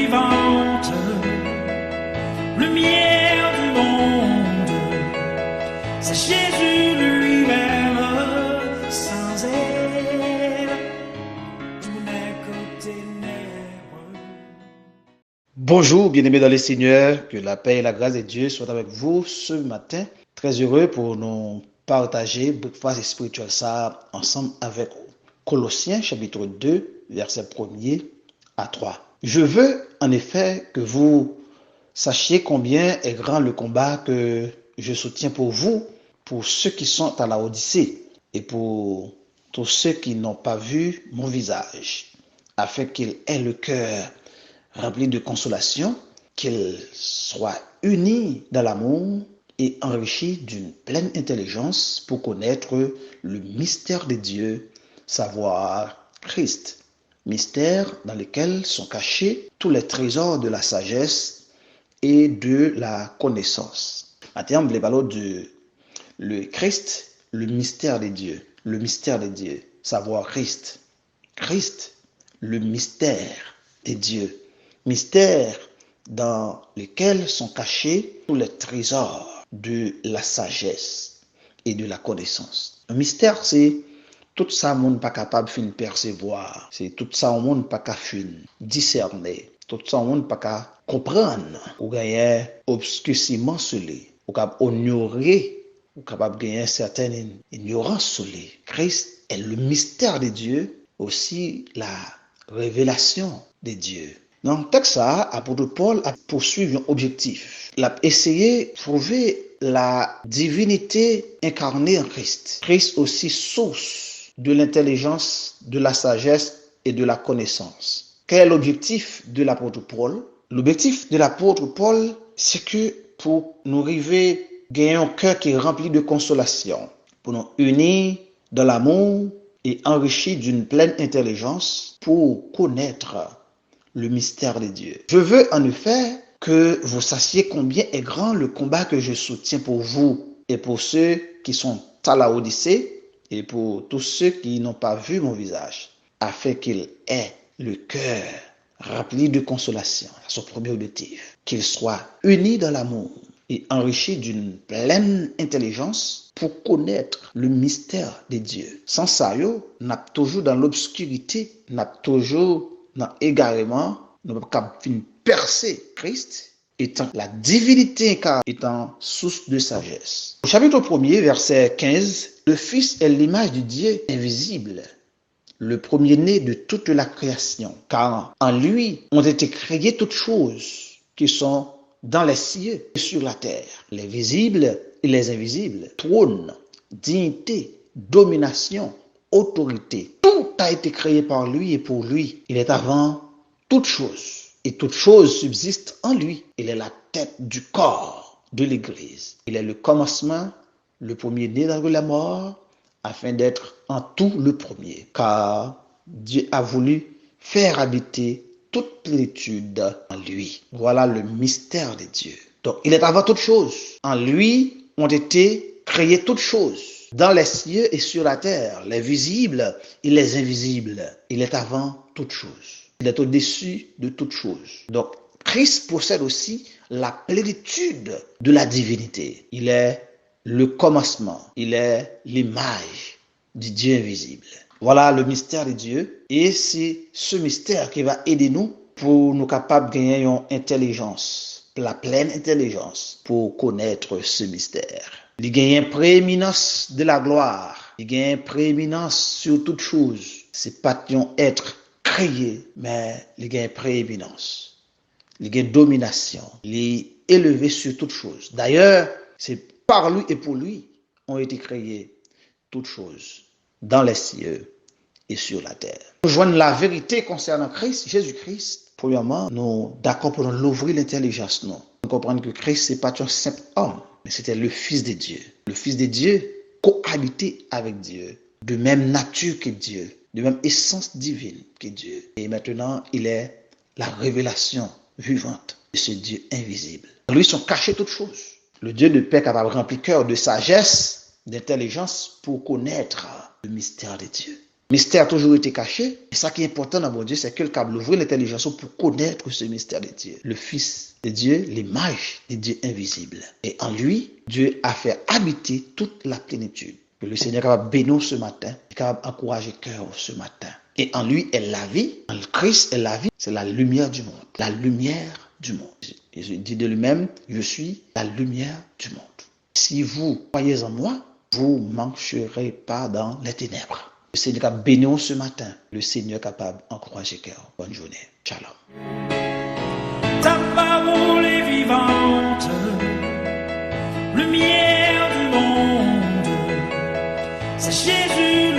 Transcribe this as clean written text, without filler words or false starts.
vivante, lumière du monde, c'est Jésus lui-même, sans elle, tout n'est que ténèbres. Bonjour, bien-aimés dans le Seigneur, que la paix et la grâce de Dieu soient avec vous ce matin. Très heureux pour nous partager breakfast spirituel ça ensemble avec Colossiens chapitre 2, verset 1er à 3. Je veux en effet que vous sachiez combien est grand le combat que je soutiens pour vous, pour ceux qui sont à la Odyssée et pour tous ceux qui n'ont pas vu mon visage, afin qu'ils aient le cœur rempli de consolation, qu'ils soient unis dans l'amour et enrichis d'une pleine intelligence pour connaître le mystère de Dieu, savoir Christ. Mystère dans lequel sont cachés tous les trésors de la sagesse et de la connaissance. Maintenant, on va parler de le Christ, le mystère de Dieu. Le mystère de Dieu, savoir Christ. Christ, le mystère de Dieu. Mystère dans lequel sont cachés tous les trésors de la sagesse et de la connaissance. Un mystère, c'est tout ça le monde pas capable de percevoir. C'est tout ça le monde pas capable de discerner. Tout ça le monde pas capable de comprendre. Ou gagner obscurcissement sur lui. Ou capable ignorer. Ou capable de gagner certaine ignorance sur lui. Christ est le mystère de Dieu, aussi la révélation de Dieu. Dans le texte, l'apôtre Paul a poursuivi un objectif. Il a essayé de trouver la divinité incarnée en Christ. Christ aussi source de l'intelligence, de la sagesse et de la connaissance. Quel est l'objectif de l'apôtre Paul? L'objectif de l'apôtre Paul, c'est que pour nous arriver à gagner un cœur qui est rempli de consolation, pour nous unir dans l'amour et enrichir d'une pleine intelligence pour connaître le mystère de Dieu. Je veux en effet que vous sachiez combien est grand le combat que je soutiens pour vous et pour ceux qui sont à la Odyssée et pour tous ceux qui n'ont pas vu mon visage, afin qu'ils aient le cœur rempli de consolation. C'est son premier objectif. Qu'ils soient unis dans l'amour et enrichis d'une pleine intelligence pour connaître le mystère de Dieu. Sans ça, on a toujours dans l'obscurité, on a toujours dans également, nous avons percer Christ étant la divinité étant source de sagesse. Au chapitre 1er, verset 15, le Fils est l'image du Dieu invisible, le premier-né de toute la création, car en lui ont été créées toutes choses qui sont dans les cieux et sur la terre, les visibles et les invisibles, trône, dignité, domination, autorité. Tout a été créé par lui et pour lui. Il est avant toute chose. Et toute chose subsiste en lui. Il est la tête du corps de l'Église. Il est le commencement, le premier-né d'entre la mort, afin d'être en tout le premier. Car Dieu a voulu faire habiter toute plénitude en lui. Voilà le mystère de Dieu. Donc, il est avant toute chose. En lui ont été créées toutes choses, dans les cieux et sur la terre, les visibles et les invisibles. Il est avant toute chose. Il est au-dessus de toute chose. Donc, Christ possède aussi la plénitude de la divinité. Il est le commencement. Il est l'image du Dieu invisible. Voilà le mystère de Dieu. Et c'est ce mystère qui va aider nous pour nous capables de gagner une intelligence, la pleine intelligence pour connaître ce mystère. Il gagne une prééminence de la gloire. Il gagne une prééminence sur toute chose. C'est pas un être créé, mais il gagne une prééminence. Il gagne domination. Il est élevé sur toute chose. D'ailleurs, c'est par lui et pour lui ont été créées toutes choses dans les cieux et sur la terre. Pour joindre la vérité concernant Christ, Jésus-Christ, premièrement, nous d'accord pour l'ouvrir l'intelligence. Nous comprenons que Christ, c'est pas un simple homme, mais c'était le Fils de Dieu. Le Fils de Dieu cohabité avec Dieu, de même nature que Dieu, de même essence divine que Dieu. Et maintenant, il est la révélation vivante de ce Dieu invisible. En lui sont cachées toutes choses. Le Dieu de paix capable de remplir cœur de sagesse, d'intelligence pour connaître le mystère de Dieu. mystère a toujours été caché. Et ça qui est important dans mon Dieu, c'est que le câble ouvre l'intelligence pour connaître ce mystère de Dieu. Le Fils de Dieu, l'image de Dieu invisible. Et en lui, Dieu a fait habiter toute la plénitude. Que le Seigneur est capable de bénir ce matin, est capable d'encourager le cœur ce matin. Et en lui est la vie. En Christ est la vie. C'est la lumière du monde. La lumière du monde. Jésus dit de lui-même, je suis la lumière du monde. Si vous croyez en moi, vous ne marcherez pas dans les ténèbres. Le Seigneur a béni ce matin. Le Seigneur est capable d'encourager le cœur. Bonne journée. Shalom. Ta parole est vivante, lumière du monde. C'est Jésus